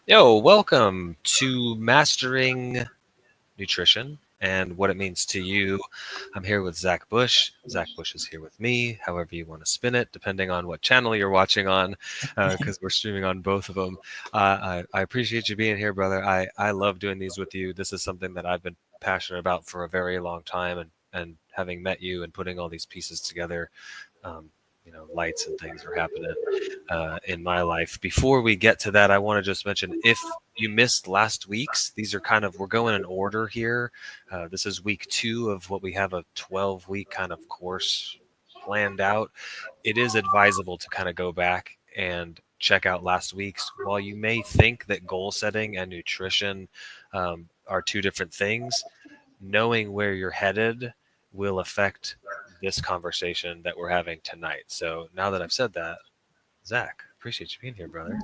Yo, welcome to Mastering Nutrition and what it means to you. I'm here with Zach Bush. Zach Bush is here with me, however you want to spin it, depending on what channel you're watching on, because we're streaming on both of them. I appreciate you being here, brother. I love doing these with you. This is something that I've been passionate about for a very long time, and having met you and putting all these pieces together, um, lights and things are happening in my life. Before we get to that, I want to just mention if you missed last week's, these are we're going in order here. This is week 2 of what we have a 12-week kind of course planned out. It is advisable to kind of go back and check out last week's. While you may think that goal setting and nutrition are two different things, knowing where you're headed will affect this conversation that we're having tonight. So now that I've said that, Zach, appreciate you being here, brother.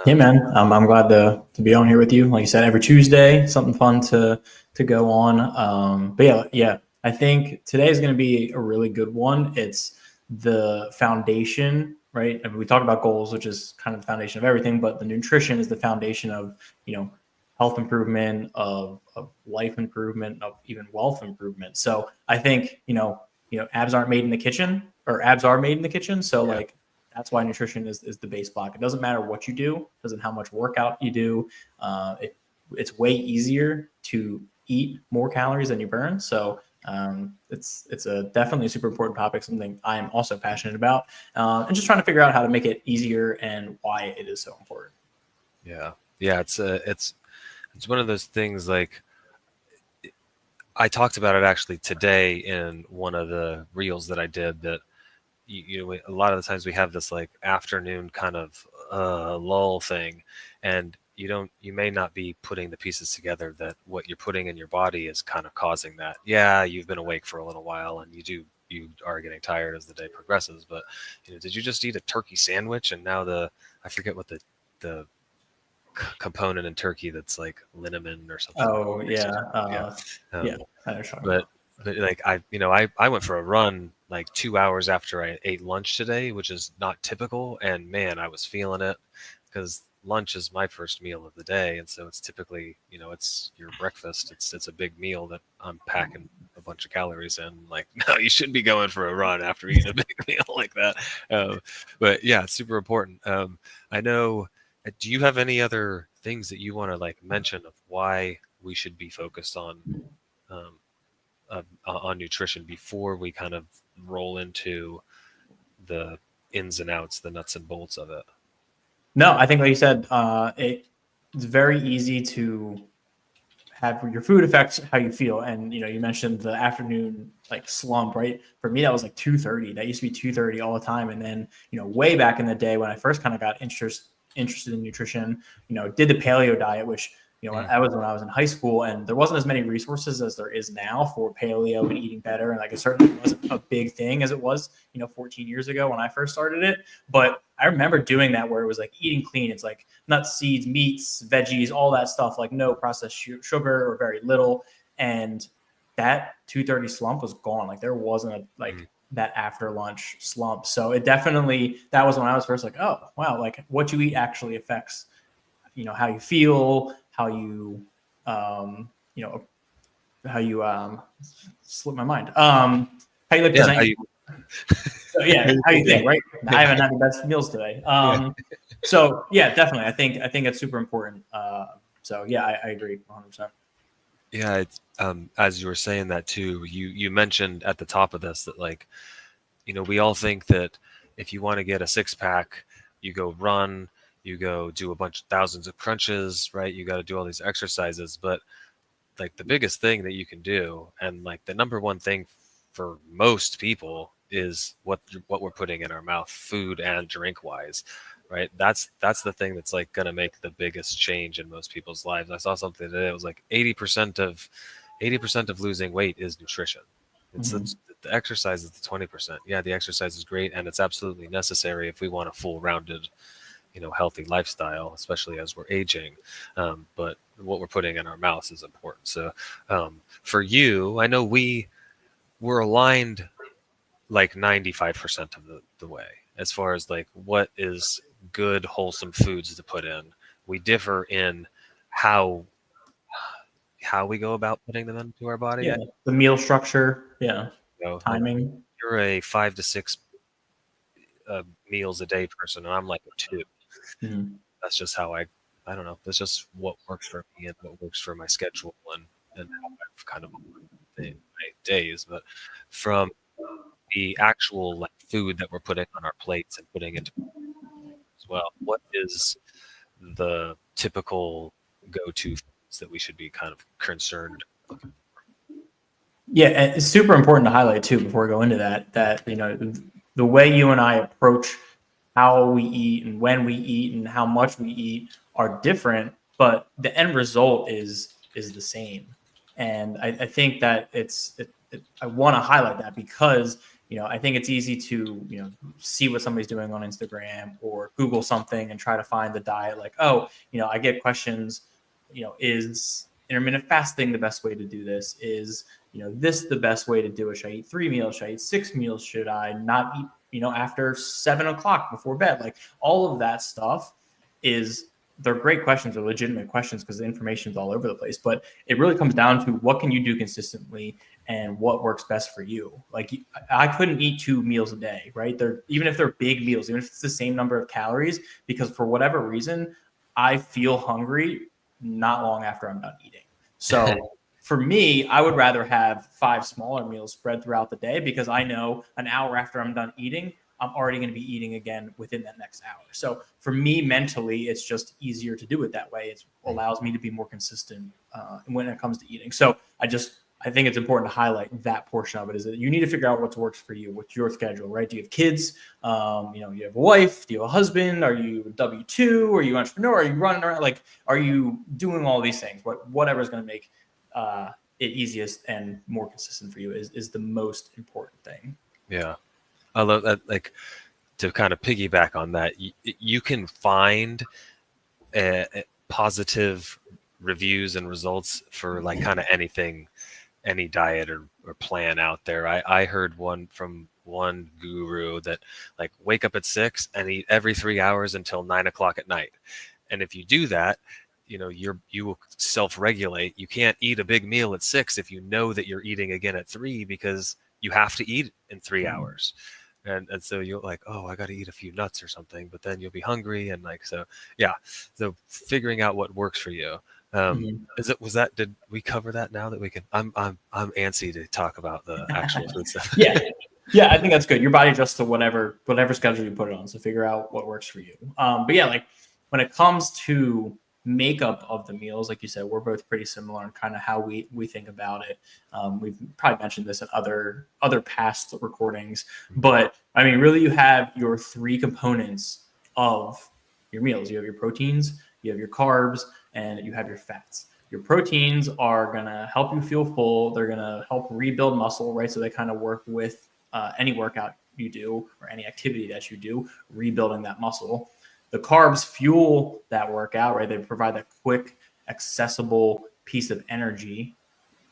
Yeah, man. I'm glad to be on here with you. Like you said, every Tuesday, something fun to go on. But yeah. I think today is going to be a really good one. It's the foundation, right? I mean, we talk about goals, which is kind of the foundation of everything, but the nutrition is the foundation of health improvement, of life improvement, of even wealth improvement. So I think abs aren't made in the kitchen, or abs are made in the kitchen. So Yeah. like that's why nutrition is the base block. It doesn't matter what you do, doesn't how much workout you do. It's way easier to eat more calories than you burn. So it's definitely a super important topic, something I am also passionate about, and just trying to figure out how to make it easier and why it is so important. Yeah. It's one of those things. Like, I talked about it actually today in one of the reels that I did. That a lot of the times we have this like afternoon kind of lull thing, and you may not be putting the pieces together that what you're putting in your body is kind of causing that. Yeah, you've been awake for a little while, and you are getting tired as the day progresses. But did you just eat a turkey sandwich, and now I forget what the component in turkey that's like liniment or something. Oh yeah, Yeah. yeah. Um, I understand. but like I went for a run like 2 hours after I ate lunch today, which is not typical, and man, I was feeling it, because lunch is my first meal of the day, and so it's typically it's your breakfast. It's a big meal that I'm packing a bunch of calories in. Like, no, you shouldn't be going for a run after eating a big meal like that. But yeah, it's super important. I know. Do you have any other things that you want to like mention of why we should be focused um, on nutrition before we kind of roll into the ins and outs, the nuts and bolts of it? No, I think like you said, it's very easy to have your food affects how you feel. And you mentioned the afternoon like slump, right? For me, that was like 2:30. That used to be 2:30 all the time. And then way back in the day when I first kind of got interested in nutrition, did the paleo diet, which that was when I was in high school, and there wasn't as many resources as there is now for paleo and eating better. And like it certainly wasn't a big thing as it was 14 years ago when I first started it. But I remember doing that where it was like eating clean. It's like nuts, seeds, meats, veggies, all that stuff, like no processed sugar or very little. And that 2:30 slump was gone. Like there wasn't that after lunch slump. So it definitely, that was when I was first like, oh wow, like what you eat actually affects how you feel, how you slip my mind, how you like present. So yeah, how you think, right? I haven't had the best meals today. So yeah, definitely. I think it's super important. So yeah, I agree 100%. Yeah, it's, as you were saying that too, you mentioned at the top of this that like, we all think that if you want to get a 6-pack, you go run, you go do a bunch of thousands of crunches, right? You got to do all these exercises, but like the biggest thing that you can do, and like the number one thing for most people, is what we're putting in our mouth, food and drink wise, right? That's the thing that's like going to make the biggest change in most people's lives. I saw something today. It was like 80% of losing weight is nutrition. It's the exercise is the 20%. Yeah, the exercise is great, and it's absolutely necessary if we want a full rounded healthy lifestyle, especially as we're aging. But what we're putting in our mouths is important. So for you, I know we're aligned like 95% of the way as far as like what is good, wholesome foods to put in. we differ in how we go about putting them into our body. Yeah, the meal structure. Yeah, Like timing. you're a 5 to 6 meals a day person, and I'm like a 2. Mhm. That's just how I don't know. That's just what works for me and what works for my schedule and how I've kind of my days. But from the actual like food that we're putting on our plates and putting into as well, what is the typical go-to foods that we should be kind of concerned looking? Yeah, and it's super important to highlight too before we go into that the way you and I approach how we eat and when we eat and how much we eat are different, but the end result is the same. And I think that I want to highlight that because I think it's easy to see what somebody's doing on Instagram or Google something and try to find the diet. Like, oh, I get questions. Is intermittent fasting the best way to do this? Is this the best way to do it? Should I eat 3 meals? Should I eat 6 meals? Should I not eat after 7 o'clock before bed? Like all of that stuff they're great questions, they're legitimate questions because the information is all over the place. But it really comes down to what can you do consistently and what works best for you. Like I couldn't eat 2 meals a day, right? Even if they're big meals, even if it's the same number of calories, because for whatever reason, I feel hungry not long after I'm done eating. So for me, I would rather have 5 smaller meals spread throughout the day because I know an hour after I'm done eating, I'm already going to be eating again within that next hour. So for me, mentally, it's just easier to do it that way. It allows me to be more consistent when it comes to eating. So I think it's important to highlight that portion of it is that you need to figure out what works for you. What's your schedule, right? Do you have kids? You have a wife? Do you have a husband? Are you a W-2? Are you an entrepreneur? Are you running around? Like, are you doing all these things? Whatever is going to make it easiest and more consistent for you is the most important thing. Yeah. I love that. Like to kind of piggyback on that, you can find positive reviews and results for like kind of anything, any diet or plan out there. I heard one from one guru that like wake up at 6 and eat every 3 hours until 9 o'clock at night. And if you do that, you will self-regulate. You can't eat a big meal at 6 if you know that you're eating again at 3 because you have to eat in 3 hours. And so you're like, oh, I got to eat a few nuts or something, but then you'll be hungry. And like, so yeah. So figuring out what works for you. Did we cover that now that we can, I'm antsy to talk about the actual food stuff. Yeah, I think that's good. Your body adjusts to whatever schedule you put it on. So figure out what works for you. But yeah, like when it comes to makeup of the meals, like you said, we're both pretty similar in kind of how we think about it. We've probably mentioned this in other past recordings, but I mean, really, you have your 3 components of your meals. You have your proteins, you have your carbs, and you have your fats. Your proteins are going to help you feel full. They're going to help rebuild muscle, right? So they kind of work with any workout you do or any activity that you do, rebuilding that muscle. The carbs fuel that workout, right? They provide that quick, accessible piece of energy,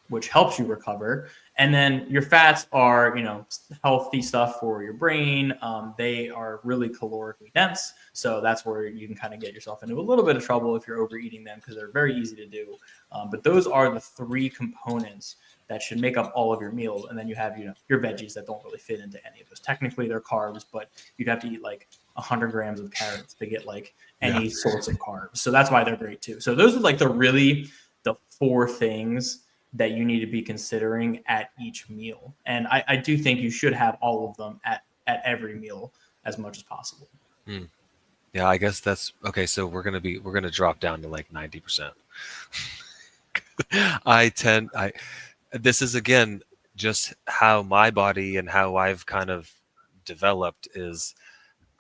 which helps you recover. And then your fats are, healthy stuff for your brain. They are really calorically dense. So that's where you can kind of get yourself into a little bit of trouble if you're overeating them because they're very easy to do. But those are the 3 components that should make up all of your meals. And then you have, your veggies that don't really fit into any of those. Technically, they're carbs, but you'd have to eat like 100 grams of carrots to get like any sorts of carbs. So that's why they're great too. So those are like the 4 things that you need to be considering at each meal. And I do think you should have all of them at every meal as much as possible. Yeah, I guess that's okay. So we're gonna drop down to like 90%. This is again just how my body and how I've kind of developed is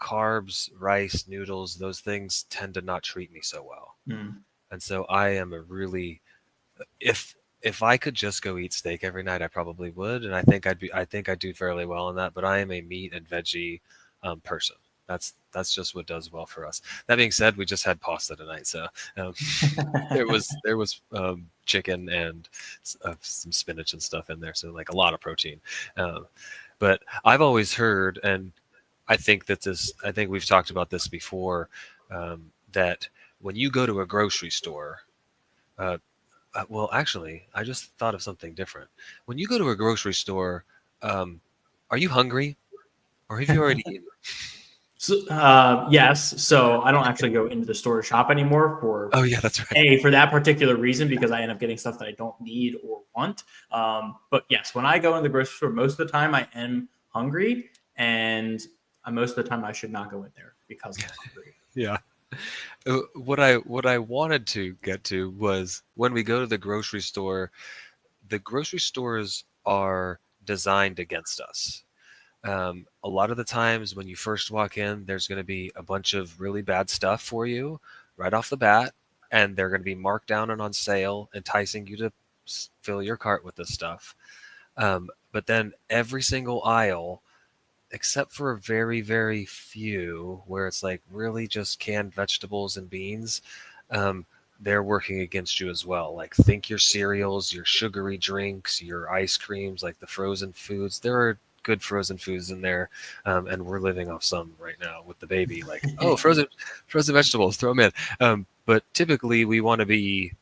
carbs, rice, noodles, those things tend to not treat me so well. And so I am if I could just go eat steak every night, I probably would. And I think I'd do fairly well in that, but I am a meat and veggie person. That's just what does well for us. That being said, we just had pasta tonight, so there was chicken and some spinach and stuff in there, so like a lot of protein. But I've always heard, and I think we've talked about this before, that when you go to a grocery store, uh, well, actually, I just thought of something different. When you go to a grocery store, um, are you hungry or have you already eaten? So, yes. So I don't actually go into the store to shop anymore Oh yeah, that's right. for that particular reason, because I end up getting stuff that I don't need or want. But yes, when I go in the grocery store, most of the time I am hungry, and most of the time I should not go in there because I'm hungry. Yeah. What I wanted to get to was when we go to the grocery store, the grocery stores are designed against us. A lot of the times when you first walk in, there's going to be a bunch of really bad stuff for you right off the bat, and they're going to be marked down and on sale, enticing you to fill your cart with this stuff. But then every single aisle, except for a very, very few where it's like really just canned vegetables and beans, um, they're working against you as well. Like, think your cereals, your sugary drinks, your ice creams, like the frozen foods. There are good frozen foods in there, and we're living off some right now with the baby. Like, oh, frozen vegetables, throw them in. But typically, we want to be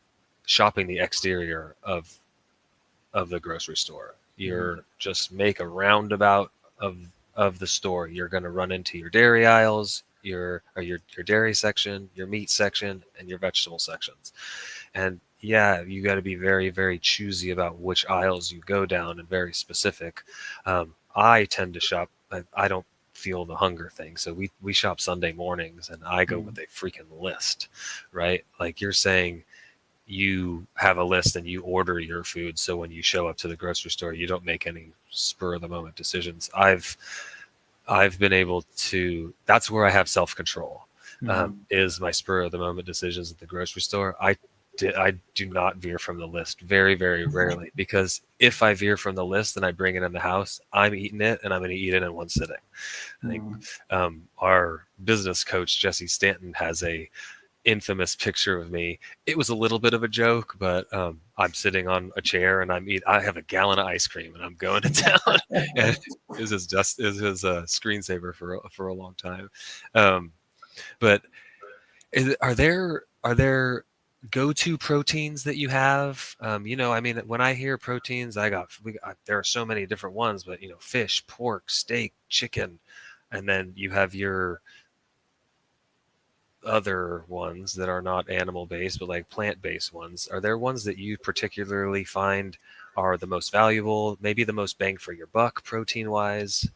shopping the exterior of the grocery store. You're just make a roundabout of the store. You're going to run into your dairy aisles, your dairy section, your meat section, and your vegetable sections. And yeah, you got to be very, very choosy about which aisles you go down and very specific. I tend to shop. I don't feel the hunger thing, so we shop Sunday mornings, and I go with a freaking list, right? Like you're saying, you have a list and you order your food, so when you show up to the grocery store, you don't make any spur of the moment decisions. I've been able to, that's where I have self control, is my spur of the moment decisions at the grocery store. I do not veer from the list, very, very rarely, because if I veer from the list and I bring it in the house, I'm eating it, and I'm going to eat it in one sitting. I think our business coach Jesse Stanton has a infamous picture of me. It was a little bit of a joke, but I'm sitting on a chair and I have a gallon of ice cream and I'm going to town. And is his screensaver for a long time. But are there go-to proteins that you have? I mean, when I hear proteins, there are so many different ones, but fish, pork, steak, chicken, and then you have your other ones that are not animal based but like plant based ones. Are there ones that you particularly find are the most valuable, maybe the most bang for your buck protein wise?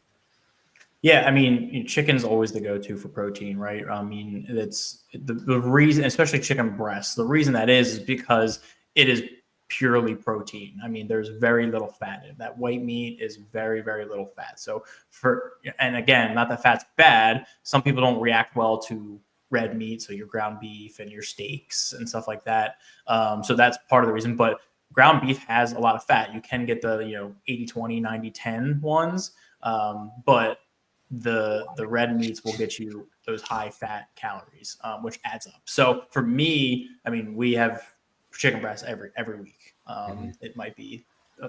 Yeah, I mean, chicken's always the go-to for protein, right? I mean, it's the reason, especially chicken breast. The reason that is because it is purely protein. I mean, there's very little fat in it. That white meat is very, very little fat. So and again, not that fat's bad. Some people don't react well to red meat, so your ground beef and your steaks and stuff like that. So that's part of the reason. But ground beef has a lot of fat. You can get the 80-20, 90-10 ones, but the red meats will get you those high fat calories, which adds up. So for me, I mean, we have chicken breast every week. It might be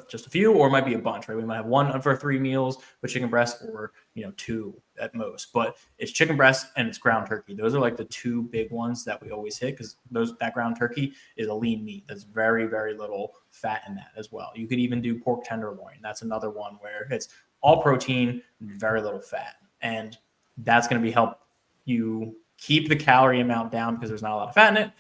just a few, or it might be a bunch, right? We might have one for 3 meals with chicken breast, or 2 at most. But it's chicken breast and it's ground turkey. Those are like the 2 big ones that we always hit, because that ground turkey is a lean meat. There's very, very little fat in that as well. You could even do pork tenderloin. That's another one where it's all protein, very little fat. And that's going to help you keep the calorie amount down because there's not a lot of fat in it.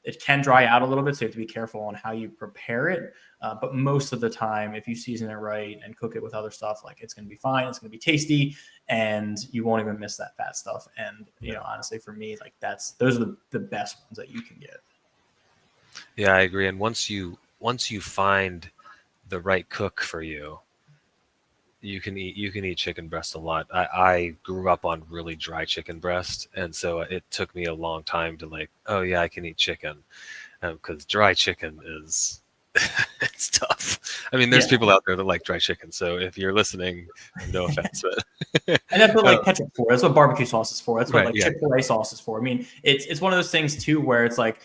It can dry out a little bit, so you have to be careful on how you prepare it. But most of the time, if you season it right and cook it with other stuff, like, it's going to be fine. It's going to be tasty, and you won't even miss that fat stuff. And honestly, for me, like, those are the best ones that you can get. Yeah, I agree. And once you find the right cook for you, you can eat chicken breast a lot. I grew up on really dry chicken breast, and so it took me a long time to like, oh yeah, I can eat chicken, because dry chicken is it's tough. I mean, there's Yeah. people out there that like dry chicken. So if you're listening, no offense, but And that's what uh, like ketchup for. That's what barbecue sauce is for. That's what right, like yeah, Chick-fil-A sauce is for. I mean, it's one of those things too where it's like,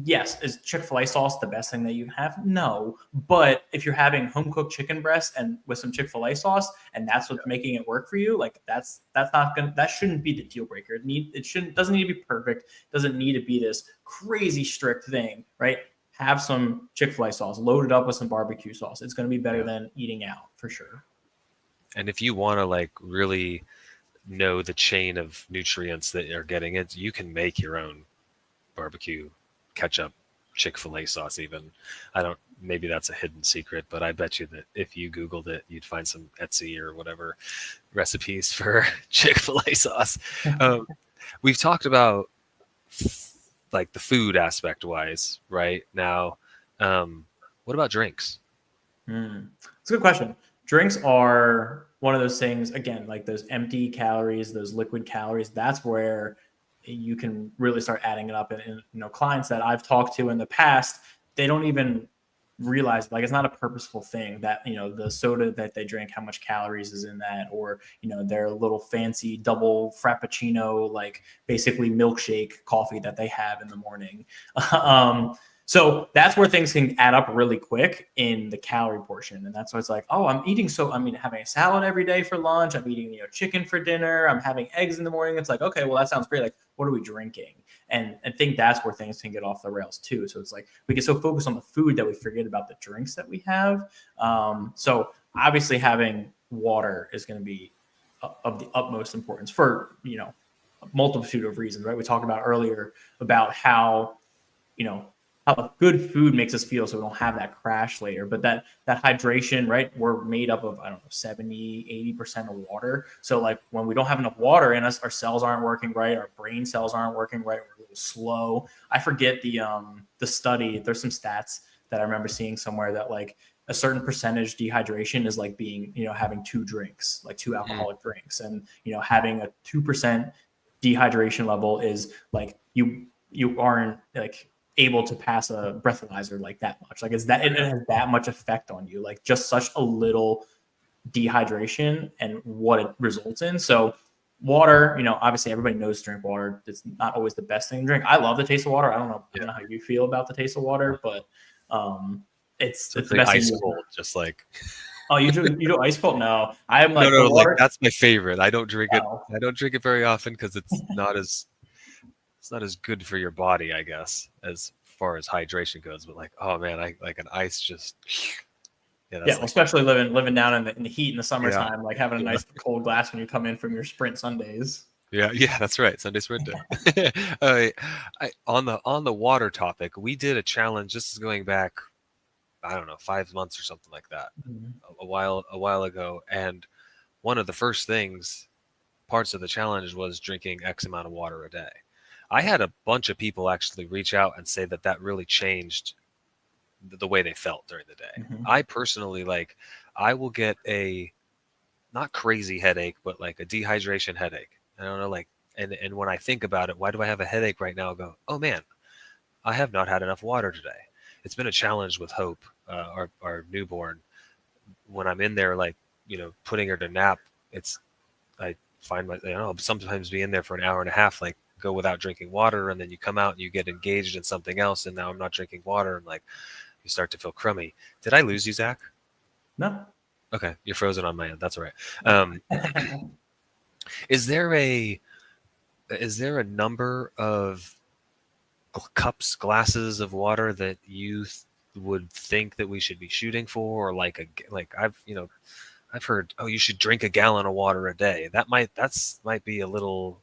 yes, is Chick-fil-A sauce the best thing that you have? No. But if you're having home cooked chicken breast and with some Chick-fil-A sauce and that's what's making it work for you, like that's not gonna that shouldn't be the deal breaker. It shouldn't doesn't need to be perfect, doesn't need to be this crazy strict thing, right? Have some Chick-fil-A sauce, load it up with some barbecue sauce. It's gonna be better yeah. than eating out for sure. And if you want to like really know the chain of nutrients that are getting it, you can make your own barbecue ketchup, Chick-fil-A sauce even. I don't, maybe that's a hidden secret, but I bet you that if you Googled it, you'd find some Etsy or whatever recipes for Chick-fil-A sauce. Um, we've talked about like the food aspect wise, right? Now, what about drinks? It's a good question. Drinks are one of those things, again, like those empty calories, those liquid calories. That's where you can really start adding it up. And clients that I've talked to in the past, they don't even realize like it's not a purposeful thing that the soda that they drink, how much calories is in that, or their little fancy double frappuccino, like basically milkshake coffee that they have in the morning. So that's where things can add up really quick in the calorie portion. And that's why it's like, oh, having a salad every day for lunch. I'm eating, chicken for dinner. I'm having eggs in the morning. It's like, okay, well, that sounds great. Like, what are we drinking? And I think that's where things can get off the rails too. So it's like we get so focused on the food that we forget about the drinks that we have. So obviously having water is going to be of the utmost importance for, a multitude of reasons, right? We talked about earlier about how, how good food makes us feel so we don't have that crash later. But that hydration, right? We're made up of, I don't know, 70, 80% of water. So like when we don't have enough water in us, our cells aren't working right. Our brain cells aren't working right. We're a little slow. I forget the study. There's some stats that I remember seeing somewhere that like a certain percentage dehydration is like being, having two drinks, like two alcoholic drinks. And, having a 2% dehydration level is like you aren't like able to pass a breathalyzer like that much. Like it has that much effect on you, like just such a little dehydration and what it results in. So water, obviously everybody knows to drink water. It's not always the best thing to drink. I love the taste of water. I don't know how you feel about the taste of water, but it's the best ice thing. cold, just like Oh, you do ice cold? No, I'm like no, the like water. that's my favorite. I don't drink it. Oh. I don't drink it very often because it's not as good for your body, I guess, as far as hydration goes. But like, oh man, I like an ice just Yeah, well, especially living down in the heat in the yeah, summertime, like having a yeah, nice cold glass when you come in from your sprint Sundays. yeah. That's right. Sunday sprint day. On the water topic, we did a challenge. This is going back, I don't know, 5 months or something like that, a while ago. And one of the first parts of the challenge was drinking X amount of water a day. I had a bunch of people actually reach out and say that really changed the way they felt during the day. I personally, like, I will get a not crazy headache, but like a dehydration headache. I don't know, like, and when I think about it, why do I have a headache right now? I go, oh man, I have not had enough water today. It's been a challenge with Hope, our newborn. When I'm in there, like, putting her to nap, I find I'll sometimes be in there for an hour and a half, like go without drinking water, and then you come out and you get engaged in something else, and now I'm not drinking water, and like you start to feel crummy. Did I lose you, Zach? No. Okay, you're frozen on my end. That's all right. Is there a number of cups, glasses of water that you would think that we should be shooting for, or like I've heard, oh, you should drink a gallon of water a day. That might be a little,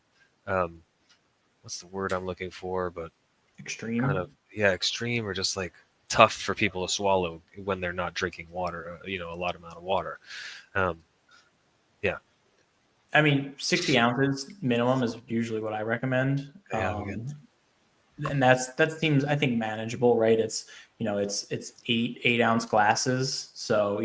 what's the word I'm looking for? But Extreme. kind of, yeah, extreme, or just like tough for people to swallow when they're not drinking water, a lot amount of water. Yeah. I mean, 60 ounces minimum is usually what I recommend. Yeah. And that seems, I think, manageable, right? It's, it's 8 ounce glasses. So,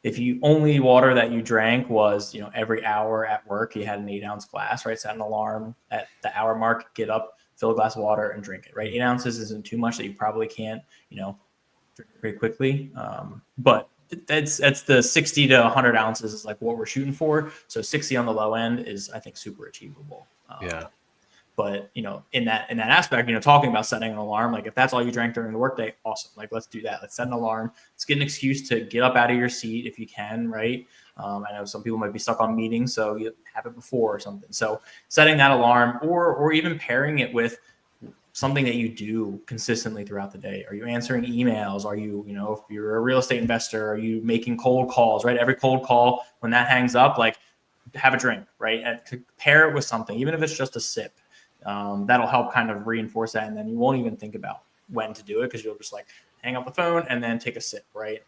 if you only water that you drank was, every hour at work, you had an 8 ounce glass, right? Set an alarm at the hour mark, get up, fill a glass of water and drink it, right? 8 ounces isn't too much that you probably can't, drink it pretty quickly. But that's the 60 to 100 ounces is like what we're shooting for. So 60 on the low end is, I think, super achievable. Yeah. But in that aspect, talking about setting an alarm, like if that's all you drank during the workday, awesome. Like let's do that. Let's set an alarm. Let's get an excuse to get up out of your seat if you can, right? I know some people might be stuck on meetings, so you have it before or something. So setting that alarm, or even pairing it with something that you do consistently throughout the day. Are you answering emails? Are you, if you're a real estate investor, are you making cold calls, right? Every cold call, when that hangs up, like have a drink, right? And pair it with something, even if it's just a sip. That'll help kind of reinforce that. And then you won't even think about when to do it because you'll just like hang up the phone and then take a sip, right?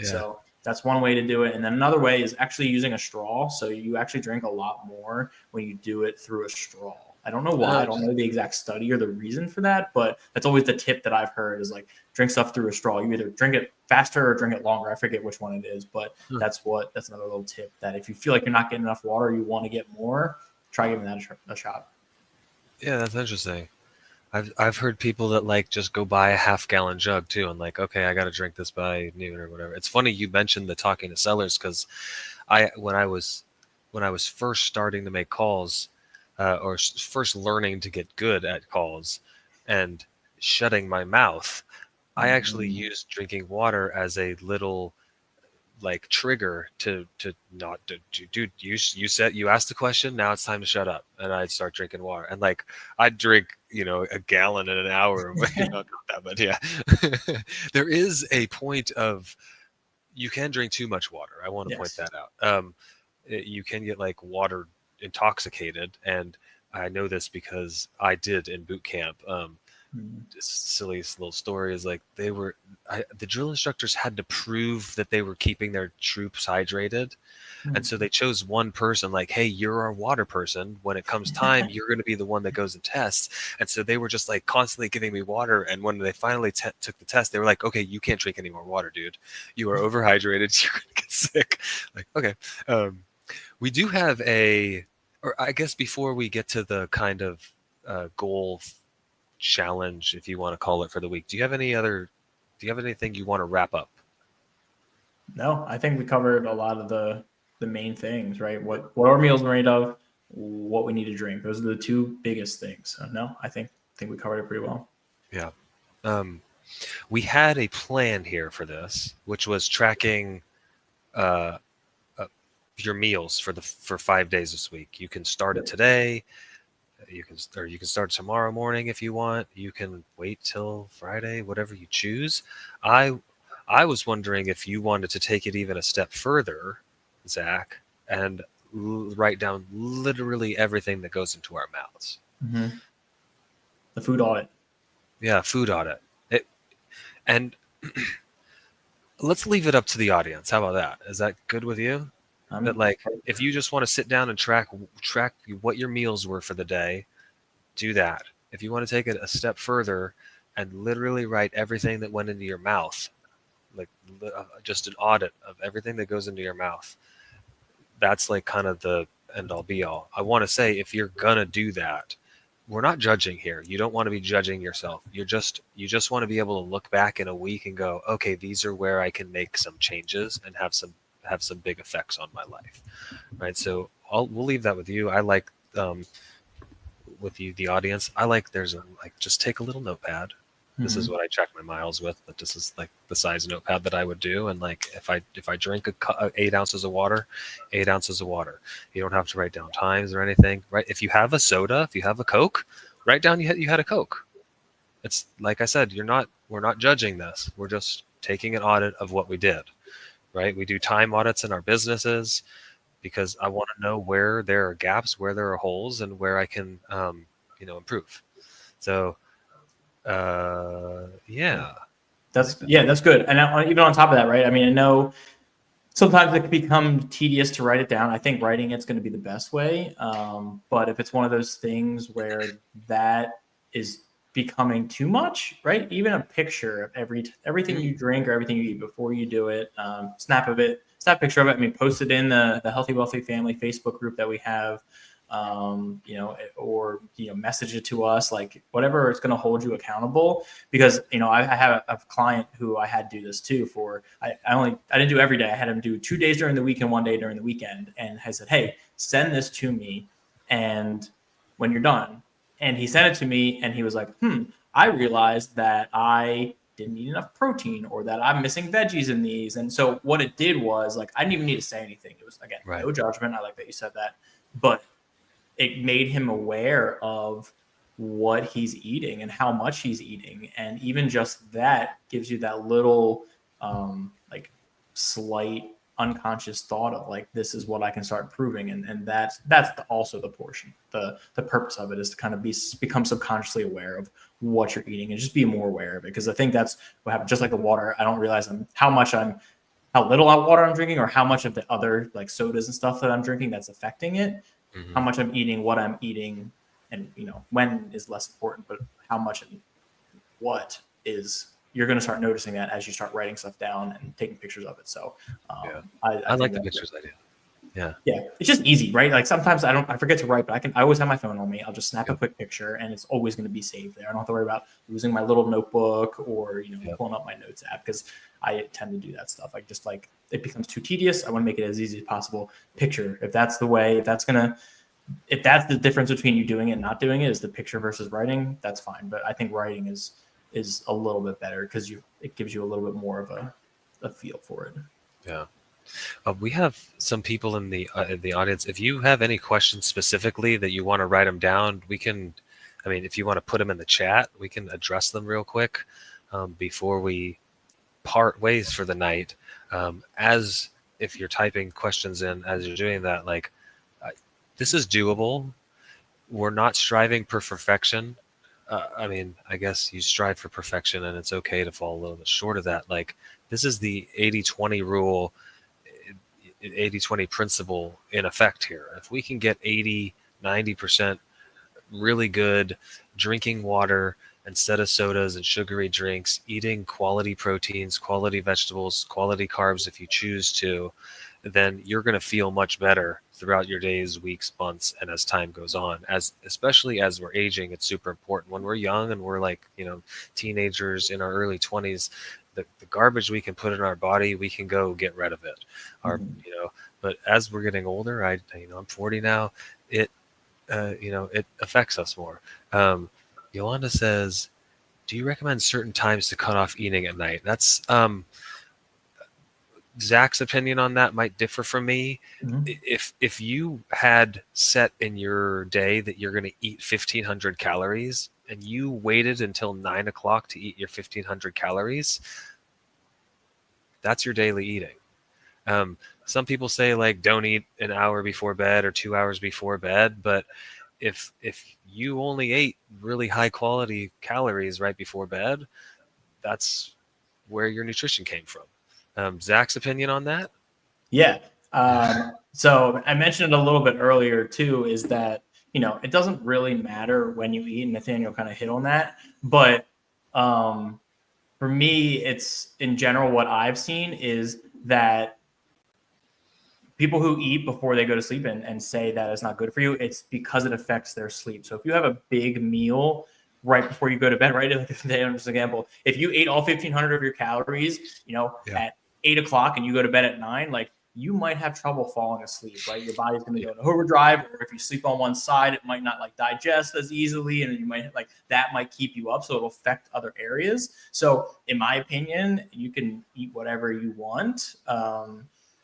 So that's one way to do it. And then another way is actually using a straw. So you actually drink a lot more when you do it through a straw. I don't know why. I don't know the exact study or the reason for that, but that's always the tip that I've heard is like drink stuff through a straw. You either drink it faster or drink it longer. I forget which one it is, but that's another little tip that if you feel like you're not getting enough water, you want to get more, try giving that a shot. Yeah, that's interesting. I've heard people that like just go buy a half-gallon jug too, and like, okay, I got to drink this by noon or whatever. It's funny you mentioned the talking to sellers because when I was first starting to make calls, or first learning to get good at calls, and shutting my mouth, I actually used drinking water as a little like trigger to not to dude, you asked the question, now it's time to shut up, and I'd start drinking water, and like I'd drink a gallon in an hour. Not that, but yeah. There is a point of you can drink too much water. I want to point that out. You can get like water intoxicated, and I know this because I did in boot camp. Silliest little story is like the drill instructors had to prove that they were keeping their troops hydrated, and so they chose one person, like, hey, you're our water person, when it comes time you're going to be the one that goes and tests. And so they were just like constantly giving me water, and when they finally took the test, they were like, okay, you can't drink any more water, dude, you are overhydrated, you're going to get sick. Like, okay. We do have or I guess before we get to the kind of goal challenge, if you want to call it, for the week, do you have anything you want to wrap up? No, I think we covered a lot of the main things, right? What our meals are made of, what we need to drink. Those are the two biggest things. So no, I think we covered it pretty well. Yeah. We had a plan here for this, which was tracking your meals for 5 days this week. You can start it today. You can start tomorrow morning if you want. You can wait till Friday, whatever you choose. I was wondering if you wanted to take it even a step further, Zach, and write down literally everything that goes into our mouths. Mm-hmm. The food audit. Yeah, food audit. And let's leave it up to the audience. How about that? Is that good with you? That like, if you just want to sit down and track what your meals were for the day, do that. If you want to take it a step further and literally write everything that went into your mouth, like just an audit of everything that goes into your mouth, that's like kind of the end all be all. I want to say, if you're gonna do that, we're not judging here. You don't want to be judging yourself. You just want to be able to look back in a week and go, okay, these are where I can make some changes and have some big effects on my life, right? So we'll leave that with you. I like with you, the audience, I like just take a little notepad. This is what I check my miles with, but this is like the size notepad that I would do. And like, if I drink 8 ounces of water, 8 ounces of water. You don't have to write down times or anything, right? If you have a soda, if you have a Coke, write down you had a Coke. It's like I said, we're not judging this. We're just taking an audit of what we did, right? We do time audits in our businesses because I want to know where there are gaps, where there are holes, and where I can, improve. So, that's good. And even on top of that, right? I mean, I know sometimes it can become tedious to write it down. I think writing it's going to be the best way. But if it's one of those things where that is becoming too much, right? Even a picture of everything you drink or everything you eat before you do it, snap a picture of it. I mean, post it in the Healthy Wealthy Family Facebook group that we have. or message it to us, like whatever is going to hold you accountable. Because I have a client who I had do this too. I didn't do every day. I had him do 2 days during the week and 1 day during the weekend, and I said, hey, send this to me, and when you're done. And he sent it to me, and he was like, I realized that I didn't eat enough protein, or that I'm missing veggies in these. And so what it did was, like, I didn't even need to say anything. It was, again, no judgment. I like that you said that. But it made him aware of what he's eating and how much he's eating. And even just that gives you that little like slight unconscious thought of, like, this is what I can start improving. And that's also the portion. The purpose of it is to kind of become subconsciously aware of what you're eating and just be more aware of it. Because I think that's what happened. Just like the water, I don't realize how little water I'm drinking, or how much of the other, like, sodas and stuff that I'm drinking that's affecting it. How much I'm eating, what I'm eating, and when is less important, but how much and what is. You're going to start noticing that as you start writing stuff down and taking pictures of it. So I like the pictures idea. Yeah, it's just easy, right? Like, sometimes I forget to write, but I always have my phone on me. I'll just snap a quick picture, and it's always going to be saved there. I don't have to worry about losing my little notebook or pulling up my notes app, because I tend to do that stuff. Like, just like, it becomes too tedious. I want to make it as easy as possible. Picture, if that's the way, if that's the difference between you doing it and not doing it, is the picture versus writing, that's fine. But I think writing is a little bit better, because it gives you a little bit more of a feel for it. Yeah. We have some people in the audience. If you have any questions specifically that you want to write them down, we can. I mean, if you want to put them in the chat, we can address them real quick before we part ways for the night. As if you're typing questions in as you're doing that, like, this is doable. We're not striving for perfection. I mean, I guess you strive for perfection, and it's okay to fall a little bit short of that. Like, this is the 80-20 rule. 80-20 principle in effect here. If we can get 80-90% really good drinking water instead of sodas and sugary drinks, eating quality proteins, quality vegetables, quality carbs if you choose to, then you're going to feel much better throughout your days, weeks, months, and as time goes on. Especially as we're aging, it's super important. When we're young and we're like, teenagers in our early 20s, the garbage we can put in our body, we can go get rid of it. But as we're getting older, I'm 40 now. It affects us more. Yolanda says, do you recommend certain times to cut off eating at night? That's Zach's opinion on that might differ from me. If you had set in your day that you're going to eat 1,500 calories, and you waited until 9 o'clock to eat your 1,500 calories, that's your daily eating. Some people say, like, don't eat an hour before bed or 2 hours before bed, but if you only ate really high quality calories right before bed, that's where your nutrition came from. Zach's opinion on that? Yeah. So I mentioned it a little bit earlier too, is that, it doesn't really matter when you eat, and Nathaniel kind of hit on that. But for me, it's, in general, what I've seen is that people who eat before they go to sleep and say that it's not good for you, it's because it affects their sleep. So if you have a big meal right before you go to bed, right? Like, just an example, if you ate all 1,500 of your calories, at 8 o'clock, and you go to bed at 9, like, you might have trouble falling asleep, right? Your body's going to go into overdrive, or if you sleep on one side, it might not, like, digest as easily, and you might, like, that might keep you up. So it'll affect other areas. So in my opinion, you can eat whatever you want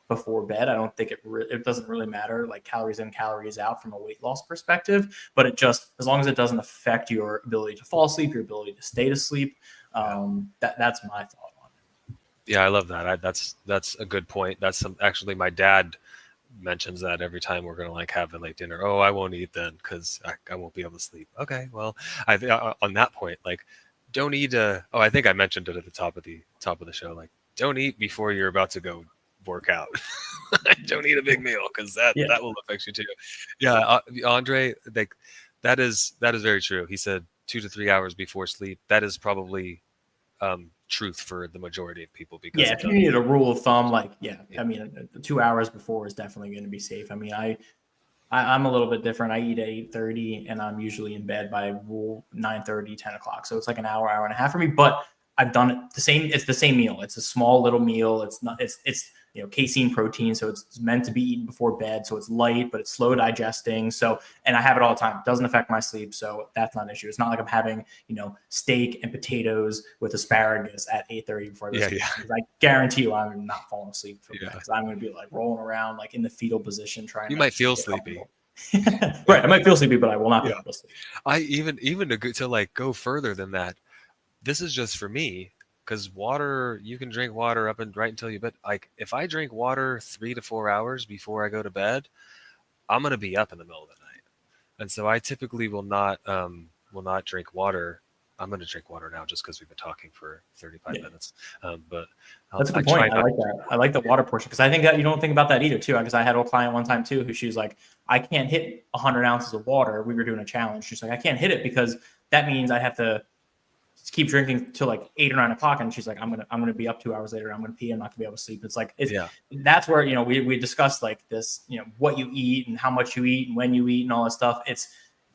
before bed. I don't think it doesn't really matter, like, calories in, calories out from a weight loss perspective, but it just, as long as it doesn't affect your ability to fall asleep, your ability to stay asleep, that's my thought. Yeah, I love that. That's a good point. Actually, my dad mentions that every time we're gonna, like, have a late dinner. Oh, I won't eat then because I won't be able to sleep. Okay, well, on that point, like, don't eat. I think I mentioned it at the top of the show. Like, don't eat before you're about to go work out. Don't eat a big meal, because that will affect you too. Yeah, Andre, like, that is very true. He said 2 to 3 hours before sleep. That is probably truth for the majority of people, because if you need a rule of thumb, like, I mean, 2 hours before is definitely going to be safe. I mean, I'm a little bit different. I eat at 8:30 and I'm usually in bed by 9:30, 10 o'clock. So it's like an hour and a half for me, but I've done it the same. It's the same meal. It's a small little meal. It's not, it's, casein protein. So it's meant to be eaten before bed. So it's light, but it's slow digesting. So, and I have it all the time. It doesn't affect my sleep. So that's not an issue. It's not like I'm having, steak and potatoes with asparagus at 8:30 before this. Yeah. I guarantee you I'm not falling asleep from that Yeah. because I'm going to be like rolling around like in the fetal position trying You to might feel get sleepy. right. I might feel sleepy, but I will not be Yeah. able to sleep. I even to like go further than that. This is just for me because water. You can drink water up and right until you bed. Like if I drink water 3 to 4 hours before I go to bed, I'm gonna be up in the middle of the night, and so I typically will not drink water. I'm gonna drink water now just because we've been talking for 35 minutes. But That's a good I try point. I not like that. I like the water portion because I think that you don't think about that either too. Because I had a client one time too who she was like, I can't hit 100 ounces of water. We were doing a challenge. She's like, I can't hit it because that means I have to keep drinking till like 8 or 9 o'clock. And she's like, I'm gonna be up 2 hours later. I'm gonna pee. I'm not gonna be able to sleep. It's like that's where we discussed like this, what you eat and how much you eat and when you eat and all that stuff.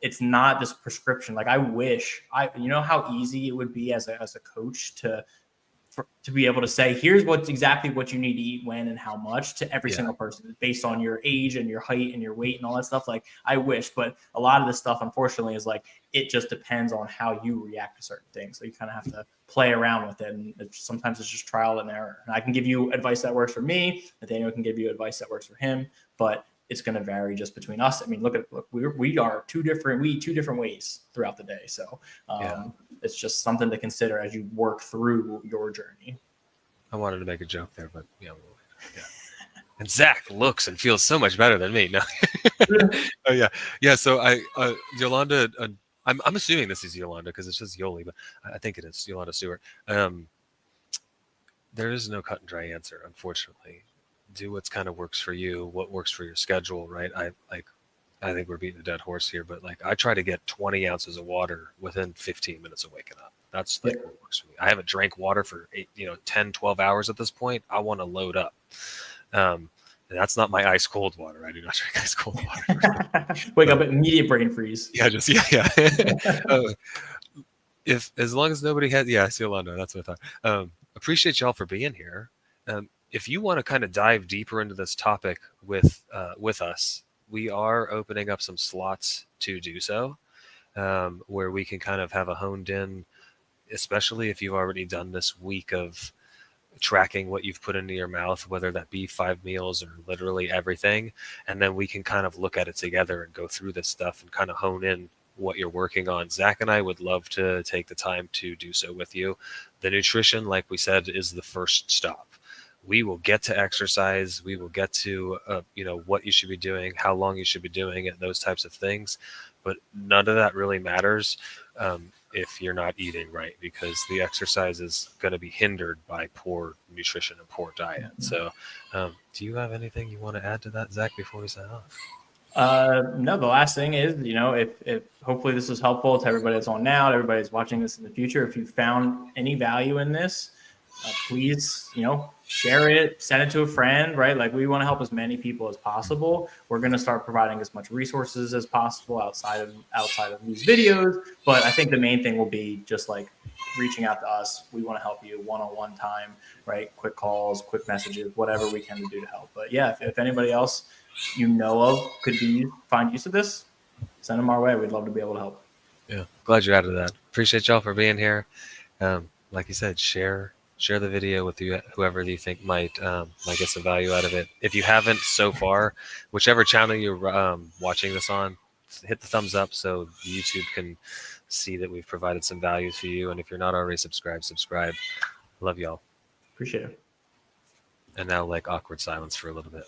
It's not this prescription. Like I wish how easy it would be as a coach to be able to say, here's exactly what you need to eat when and how much to every single person based on your age and your height and your weight and all that stuff. Like I wish, but a lot of this stuff, unfortunately, is like, it just depends on how you react to certain things. So you kind of have to play around with it. And sometimes it's just trial and error. And I can give you advice that works for me. Nathaniel can give you advice that works for him, but it's going to vary just between us. I mean, look, we are two different ways throughout the day. So it's just something to consider as you work through your journey. I wanted to make a joke there, but yeah. And Zach looks and feels so much better than me. No. Oh yeah. So Yolanda, I'm assuming this is Yolanda because it's just Yoli, but I think it is Yolanda Stewart. There is no cut and dry answer, unfortunately. Do what's kind of works for you, what works for your schedule, right? I think we're beating a dead horse here, but like I try to get 20 ounces of water within 15 minutes of waking up. That's like what works for me. I haven't drank water for 10, 12 hours at this point. I want to load up. That's not my ice cold water. I do not drink ice cold water. Wake up, immediate brain freeze. Yeah. If as long as nobody has, I see Yolanda. That's what I thought. Appreciate y'all for being here. If you want to kind of dive deeper into this topic with us, we are opening up some slots to do so, where we can kind of have a honed in, especially if you've already done this week of tracking what you've put into your mouth, whether that be 5 meals or literally everything. And then we can kind of look at it together and go through this stuff and kind of hone in what you're working on. Zach and I would love to take the time to do so with you. The nutrition, like we said, is the first stop. We will get to exercise. We will get to, what you should be doing, how long you should be doing it, those types of things. But none of that really matters if you're not eating right, because the exercise is going to be hindered by poor nutrition and poor diet. So do you have anything you want to add to that, Zach, before we sign off? No, the last thing is, if hopefully this is helpful to everybody that's on now, to everybody that's watching this in the future. If you found any value in this, please, share it, send it to a friend, right? Like we want to help as many people as possible. We're going to start providing as much resources as possible outside of these videos. But I think the main thing will be just like reaching out to us. We want to help you one-on-one time, right? Quick calls, quick messages, whatever we can do to help. But yeah, if anybody else could find use of this, send them our way. We'd love to be able to help. Yeah, glad you added that. Appreciate y'all for being here. Like you said, share the video with whoever you think might get some value out of it. If you haven't so far, whichever channel you're watching this on, hit the thumbs up so YouTube can see that we've provided some value to you. And if you're not already subscribed. Love y'all. Appreciate it. And now awkward silence for a little bit.